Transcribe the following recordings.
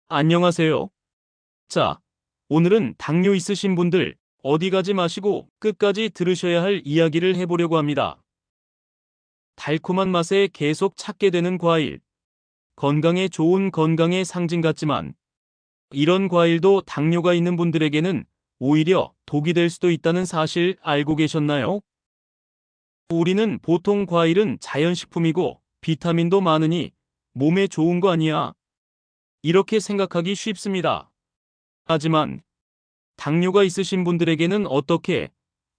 안녕하세요. 자, 오늘은 당뇨 있으신 분들 어디 가지 마시고 끝까지 들으셔야 할 이야기를 해보려고 합니다. 달콤한 맛에 계속 찾게 되는 과일. 건강에 좋은 건강의 상징 같지만 이런 과일도 당뇨가 있는 분들에게는 오히려 독이 될 수도 있다는 사실 알고 계셨나요? 우리는 보통 과일은 자연식품이고 비타민도 많으니 몸에 좋은 거 아니야, 이렇게 생각하기 쉽습니다. 하지만 당뇨가 있으신 분들에게는 어떻게,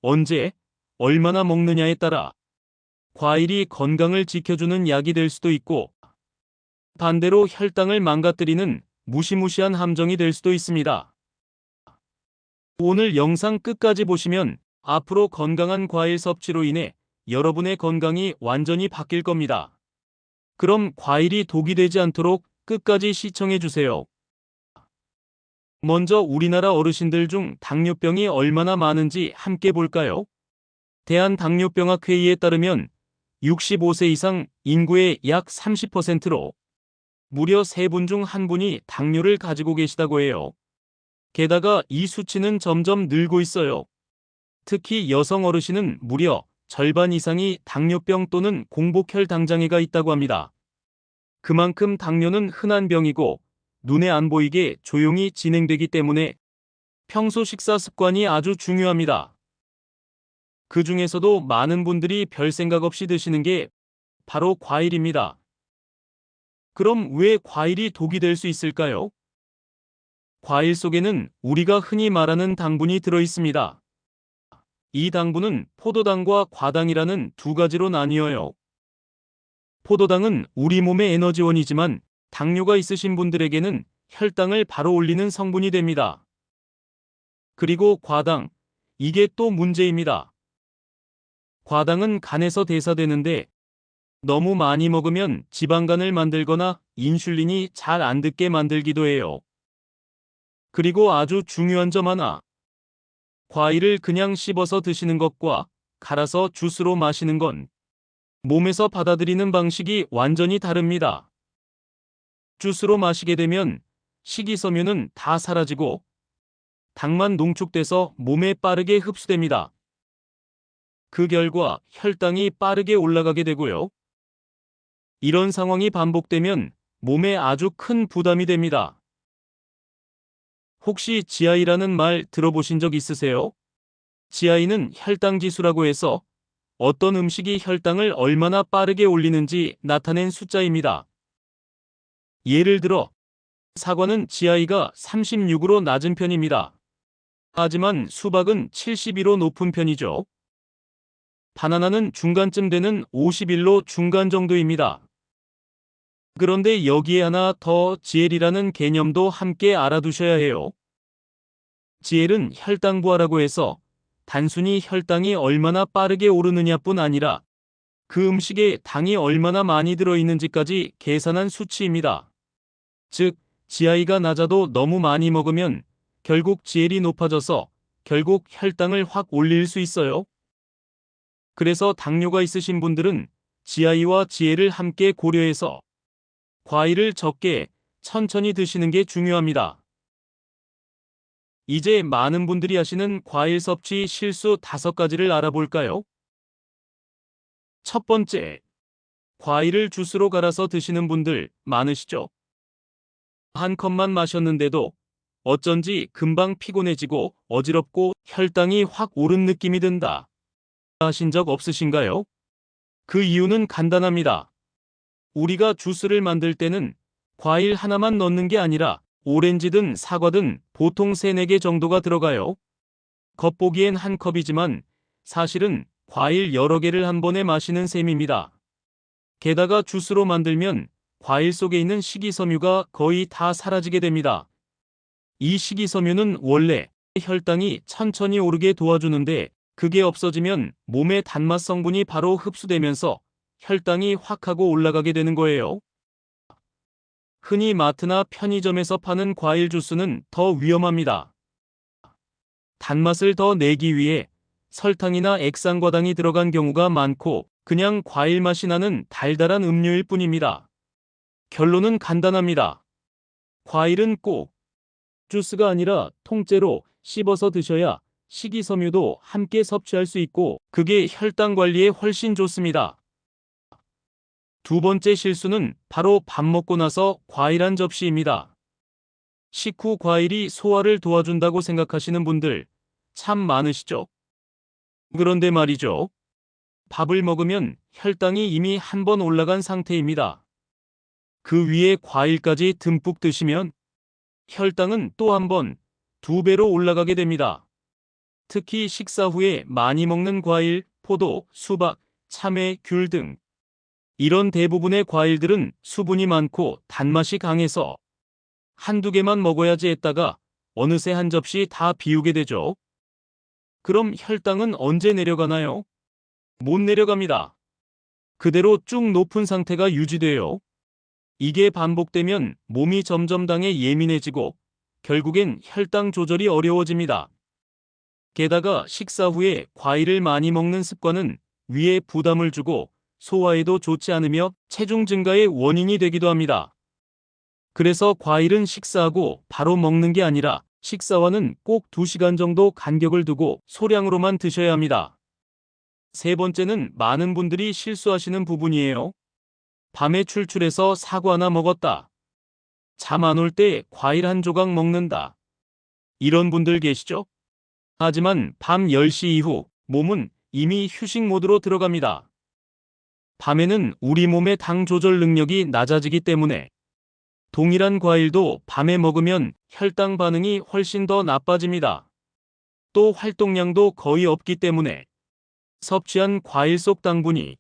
언제, 얼마나 먹느냐에 따라 과일이 건강을 지켜주는 약이 될 수도 있고 반대로 혈당을 망가뜨리는 무시무시한 함정이 될 수도 있습니다. 오늘 영상 끝까지 보시면 앞으로 건강한 과일 섭취로 인해 여러분의 건강이 완전히 바뀔 겁니다. 그럼 과일이 독이 되지 않도록 끝까지 시청해 주세요. 먼저 우리나라 어르신들 중 당뇨병이 얼마나 많은지 함께 볼까요? 대한당뇨병학회의에 따르면 65세 이상 인구의 약 30%로 무려 3분 중 1분이 당뇨를 가지고 계시다고 해요. 게다가 이 수치는 점점 늘고 있어요. 특히 여성 어르신은 무려 절반 이상이 당뇨병 또는 공복혈당장애가 있다고 합니다. 그만큼 당뇨는 흔한 병이고 눈에 안 보이게 조용히 진행되기 때문에 평소 식사 습관이 아주 중요합니다. 그 중에서도 많은 분들이 별 생각 없이 드시는 게 바로 과일입니다. 그럼 왜 과일이 독이 될 수 있을까요? 과일 속에는 우리가 흔히 말하는 당분이 들어 있습니다. 이 당분은 포도당과 과당이라는 두 가지로 나뉘어요. 포도당은 우리 몸의 에너지원이지만 당뇨가 있으신 분들에게는 혈당을 바로 올리는 성분이 됩니다. 그리고 과당, 이게 또 문제입니다. 과당은 간에서 대사되는데 너무 많이 먹으면 지방간을 만들거나 인슐린이 잘 안 듣게 만들기도 해요. 그리고 아주 중요한 점 하나. 과일을 그냥 씹어서 드시는 것과 갈아서 주스로 마시는 건 몸에서 받아들이는 방식이 완전히 다릅니다. 주스로 마시게 되면 식이섬유는 다 사라지고 당만 농축돼서 몸에 빠르게 흡수됩니다. 그 결과 혈당이 빠르게 올라가게 되고요. 이런 상황이 반복되면 몸에 아주 큰 부담이 됩니다. 혹시 GI라는 말 들어보신 적 있으세요? GI는 혈당 지수라고 해서 어떤 음식이 혈당을 얼마나 빠르게 올리는지 나타낸 숫자입니다. 예를 들어 사과는 GI가 36으로 낮은 편입니다. 하지만 수박은 72로 높은 편이죠. 바나나는 중간쯤 되는 51로 중간 정도입니다. 그런데 여기에 하나 더 GL이라는 개념도 함께 알아두셔야 해요. GL은 혈당부하라고 해서 단순히 혈당이 얼마나 빠르게 오르느냐뿐 아니라 그 음식에 당이 얼마나 많이 들어있는지까지 계산한 수치입니다. 즉, GI가 낮아도 너무 많이 먹으면 결국 GL이 높아져서 결국 혈당을 확 올릴 수 있어요. 그래서 당뇨가 있으신 분들은 GI와 GL을 함께 고려해서 과일을 적게, 천천히 드시는 게 중요합니다. 이제 많은 분들이 하시는 과일 섭취 실수 5가지를 알아볼까요? 첫 번째, 과일을 주스로 갈아서 드시는 분들 많으시죠? 한 컵만 마셨는데도 어쩐지 금방 피곤해지고 어지럽고 혈당이 확 오른 느낌이 든다 하신 적 없으신가요? 그 이유는 간단합니다. 우리가 주스를 만들 때는 과일 하나만 넣는 게 아니라 오렌지든 사과든 보통 3-4개 정도가 들어가요. 겉보기엔 한 컵이지만 사실은 과일 여러 개를 한 번에 마시는 셈입니다. 게다가 주스로 만들면 과일 속에 있는 식이섬유가 거의 다 사라지게 됩니다. 이 식이섬유는 원래 혈당이 천천히 오르게 도와주는데 그게 없어지면 몸의 단맛 성분이 바로 흡수되면서 혈당이 확 하고 올라가게 되는 거예요. 흔히 마트나 편의점에서 파는 과일 주스는 더 위험합니다. 단맛을 더 내기 위해 설탕이나 액상과당이 들어간 경우가 많고 그냥 과일 맛이 나는 달달한 음료일 뿐입니다. 결론은 간단합니다. 과일은 꼭 주스가 아니라 통째로 씹어서 드셔야 식이섬유도 함께 섭취할 수 있고 그게 혈당 관리에 훨씬 좋습니다. 두 번째 실수는 바로 밥 먹고 나서 과일 한 접시입니다. 식후 과일이 소화를 도와준다고 생각하시는 분들 참 많으시죠? 그런데 말이죠. 밥을 먹으면 혈당이 이미 한 번 올라간 상태입니다. 그 위에 과일까지 듬뿍 드시면 혈당은 또 한 번, 두 배로 올라가게 됩니다. 특히 식사 후에 많이 먹는 과일, 포도, 수박, 참외, 귤 등 이런 대부분의 과일들은 수분이 많고 단맛이 강해서 한두 개만 먹어야지 했다가 어느새 한 접시 다 비우게 되죠. 그럼 혈당은 언제 내려가나요? 못 내려갑니다. 그대로 쭉 높은 상태가 유지돼요. 이게 반복되면 몸이 점점 당에 예민해지고 결국엔 혈당 조절이 어려워집니다. 게다가 식사 후에 과일을 많이 먹는 습관은 위에 부담을 주고 소화에도 좋지 않으며 체중 증가의 원인이 되기도 합니다. 그래서 과일은 식사하고 바로 먹는 게 아니라 식사와는 꼭 2시간 정도 간격을 두고 소량으로만 드셔야 합니다. 세 번째는 많은 분들이 실수하시는 부분이에요. 밤에 출출해서 사과 하나 먹었다. 잠 안 올 때 과일 한 조각 먹는다. 이런 분들 계시죠? 하지만 밤 10시 이후 몸은 이미 휴식 모드로 들어갑니다. 밤에는 우리 몸의 당 조절 능력이 낮아지기 때문에 동일한 과일도 밤에 먹으면 혈당 반응이 훨씬 더 나빠집니다. 또 활동량도 거의 없기 때문에 섭취한 과일 속 당분이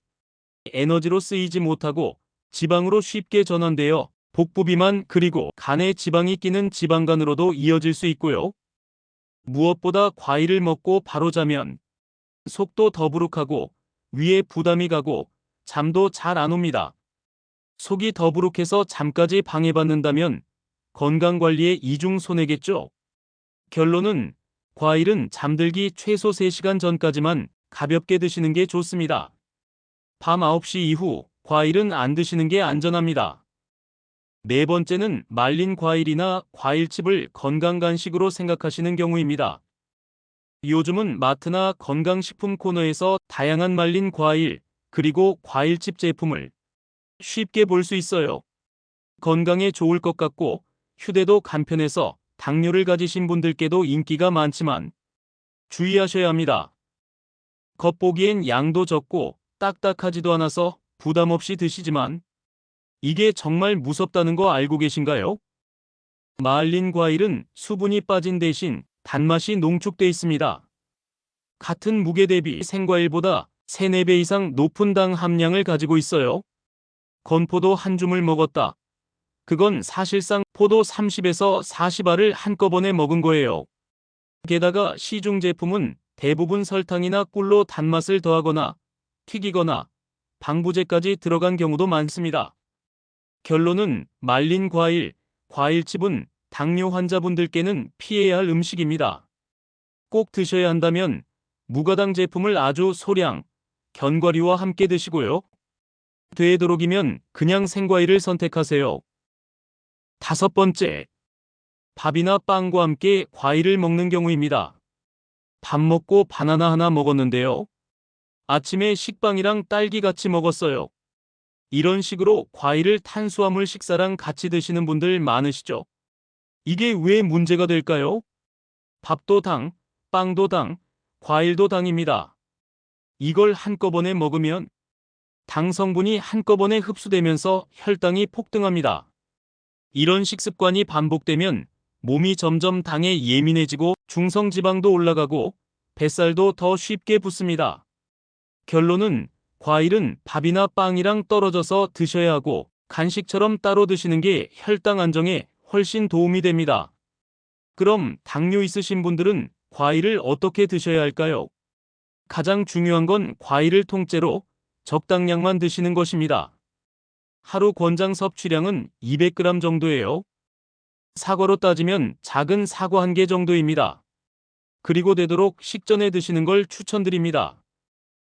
에너지로 쓰이지 못하고 지방으로 쉽게 전환되어 복부 비만 그리고 간에 지방이 끼는 지방간으로도 이어질 수 있고요. 무엇보다 과일을 먹고 바로 자면 속도 더부룩하고 위에 부담이 가고 잠도 잘 안 옵니다. 속이 더부룩해서 잠까지 방해받는다면 건강관리에 이중 손해겠죠. 결론은 과일은 잠들기 최소 3시간 전까지만 가볍게 드시는 게 좋습니다. 밤 9시 이후 과일은 안 드시는 게 안전합니다. 네 번째는 말린 과일이나 과일칩을 건강간식으로 생각하시는 경우입니다. 요즘은 마트나 건강식품 코너에서 다양한 말린 과일, 그리고 과일칩 제품을 쉽게 볼 수 있어요. 건강에 좋을 것 같고 휴대도 간편해서 당뇨를 가지신 분들께도 인기가 많지만 주의하셔야 합니다. 겉보기엔 양도 적고 딱딱하지도 않아서 부담 없이 드시지만 이게 정말 무섭다는 거 알고 계신가요? 말린 과일은 수분이 빠진 대신 단맛이 농축돼 있습니다. 같은 무게 대비 생과일보다 3, 4배 이상 높은 당 함량을 가지고 있어요. 건포도 한 줌을 먹었다. 그건 사실상 포도 30에서 40알을 한꺼번에 먹은 거예요. 게다가 시중 제품은 대부분 설탕이나 꿀로 단맛을 더하거나 튀기거나 방부제까지 들어간 경우도 많습니다. 결론은 말린 과일, 과일칩은 당뇨 환자분들께는 피해야 할 음식입니다. 꼭 드셔야 한다면 무가당 제품을 아주 소량, 견과류와 함께 드시고요. 되도록이면 그냥 생과일을 선택하세요. 다섯 번째, 밥이나 빵과 함께 과일을 먹는 경우입니다. 밥 먹고 바나나 하나 먹었는데요. 아침에 식빵이랑 딸기 같이 먹었어요. 이런 식으로 과일을 탄수화물 식사랑 같이 드시는 분들 많으시죠? 이게 왜 문제가 될까요? 밥도 당, 빵도 당, 과일도 당입니다. 이걸 한꺼번에 먹으면 당 성분이 한꺼번에 흡수되면서 혈당이 폭등합니다. 이런 식습관이 반복되면 몸이 점점 당에 예민해지고 중성지방도 올라가고 뱃살도 더 쉽게 붙습니다. 결론은 과일은 밥이나 빵이랑 떨어져서 드셔야 하고 간식처럼 따로 드시는 게 혈당 안정에 훨씬 도움이 됩니다. 그럼 당뇨 있으신 분들은 과일을 어떻게 드셔야 할까요? 가장 중요한 건 과일을 통째로 적당량만 드시는 것입니다. 하루 권장 섭취량은 200g 정도예요. 사과로 따지면 작은 사과 1개 정도입니다. 그리고 되도록 식전에 드시는 걸 추천드립니다.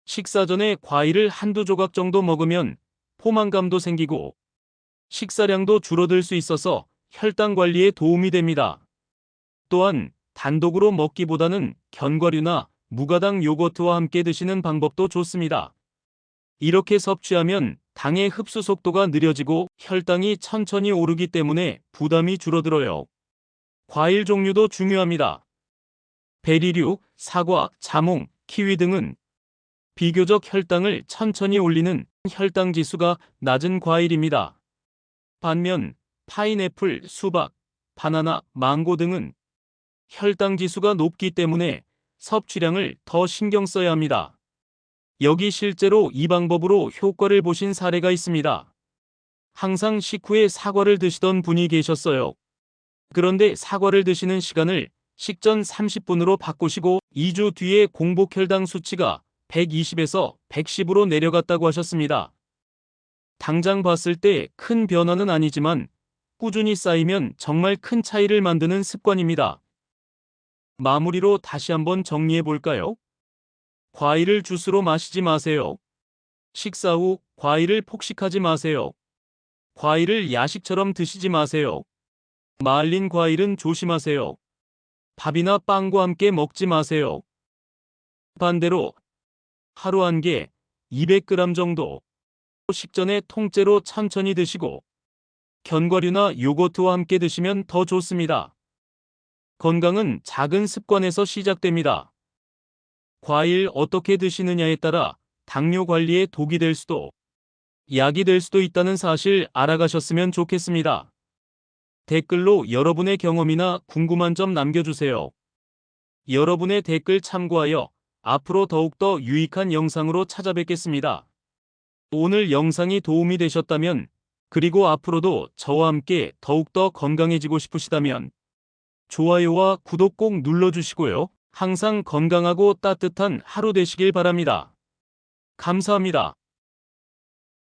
식사 전에 과일을 한두 조각 정도 먹으면 포만감도 생기고 식사량도 줄어들 수 있어서 혈당 관리에 도움이 됩니다. 또한 단독으로 먹기보다는 견과류나 무가당 요거트와 함께 드시는 방법도 좋습니다. 이렇게 섭취하면 당의 흡수 속도가 느려지고 혈당이 천천히 오르기 때문에 부담이 줄어들어요. 과일 종류도 중요합니다. 베리류, 사과, 자몽, 키위 등은 비교적 혈당을 천천히 올리는 혈당 지수가 낮은 과일입니다. 반면 파인애플, 수박, 바나나, 망고 등은 혈당 지수가 높기 때문에 섭취량을 더 신경 써야 합니다. 여기 실제로 이 방법으로 효과를 보신 사례가 있습니다. 항상 식후에 사과를 드시던 분이 계셨어요. 그런데 사과를 드시는 시간을 식전 30분으로 바꾸시고 2주 뒤에 공복 혈당 수치가 120에서 110으로 내려갔다고 하셨습니다. 당장 봤을 때 큰 변화는 아니지만 꾸준히 쌓이면 정말 큰 차이를 만드는 습관입니다. 마무리로 다시 한번 정리해 볼까요? 과일을 주스로 마시지 마세요. 식사 후 과일을 폭식하지 마세요. 과일을 야식처럼 드시지 마세요. 말린 과일은 조심하세요. 밥이나 빵과 함께 먹지 마세요. 반대로 하루 한 개, 200g 정도 식전에 통째로 천천히 드시고 견과류나 요거트와 함께 드시면 더 좋습니다. 건강은 작은 습관에서 시작됩니다. 과일 어떻게 드시느냐에 따라 당뇨 관리에 독이 될 수도, 약이 될 수도 있다는 사실 알아가셨으면 좋겠습니다. 댓글로 여러분의 경험이나 궁금한 점 남겨주세요. 여러분의 댓글 참고하여 앞으로 더욱더 유익한 영상으로 찾아뵙겠습니다. 오늘 영상이 도움이 되셨다면, 그리고 앞으로도 저와 함께 더욱더 건강해지고 싶으시다면 좋아요와 구독 꼭 눌러주시고요. 항상 건강하고 따뜻한 하루 되시길 바랍니다. 감사합니다.